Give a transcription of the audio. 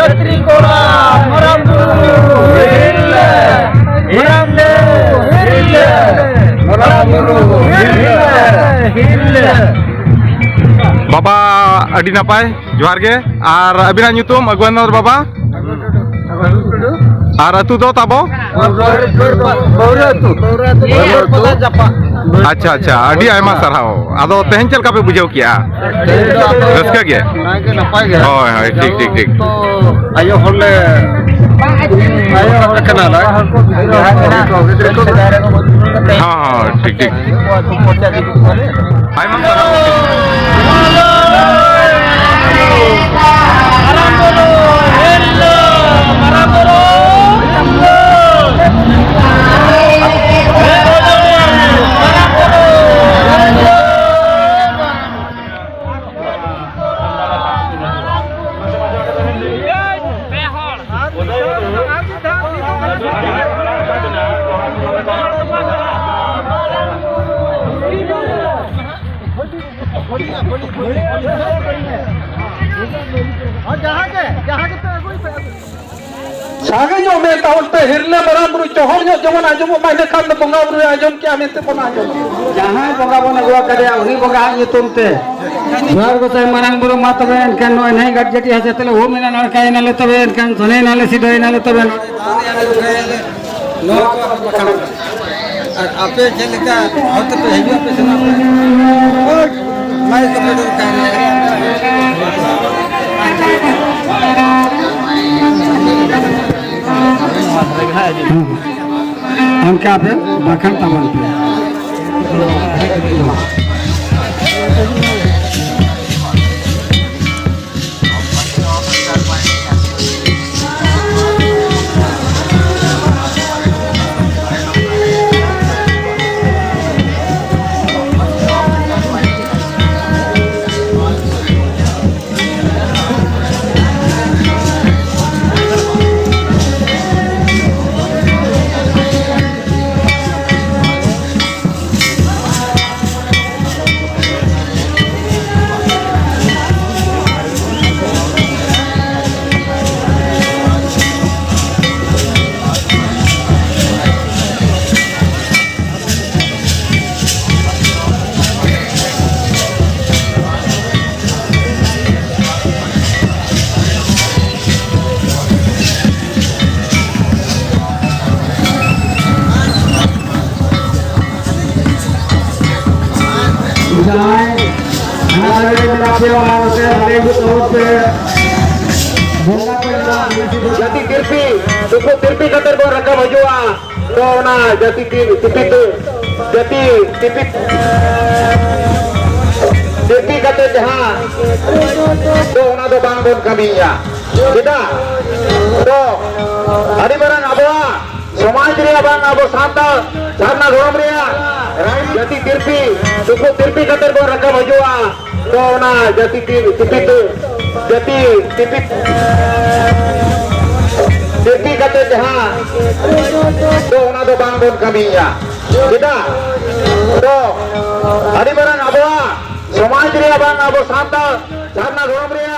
Jatri Kora Maramburu Hille Maramburu Hille Baba adi napai johar ge ar abina nyutum aguan nor baba ar atu do tabo अच्छा अच्छा अड़ी आयमा सरहाव आदो तेहन चल का पे बुझाव किया रस्का गे होय होय ठीक ठीक ठीक ayo holle kenal हां हां ठीक ठीक आयमा सागे जो में ताउन पे हिरले मरामरू चोहर जो जमन आजम माने खान तो बंगा बुरे आजम क्या में ते बना आजम जहां बंगा बना गवा करे उनी बंगा nyutum te bar ko tay maramburu ma tobe enkan no nei gadjeti hase tele ho mena nar kai nale tobe enkan thone nale sidoi nale tobe no ko bakal ape jelika hote pe heju ape sena mai ko pedor kai हम क्या पे बखन तमन पे jati kirpi cukup kirpi kater bo rakam hajua to na jati tipi tu jati tipi kirpi kater jahan to na do bang bon kaminya kita to hari barang abwa समाज रे बang abo santal dharna dhorm रे jati kirpi cukup kirpi kater bo rakam hajua to na jati tipi tu jati tipi kirpi kate jahan to ona do bang bon kaminya kita to hari barang abwa समाज रे बang abo santal dharna dhorm रे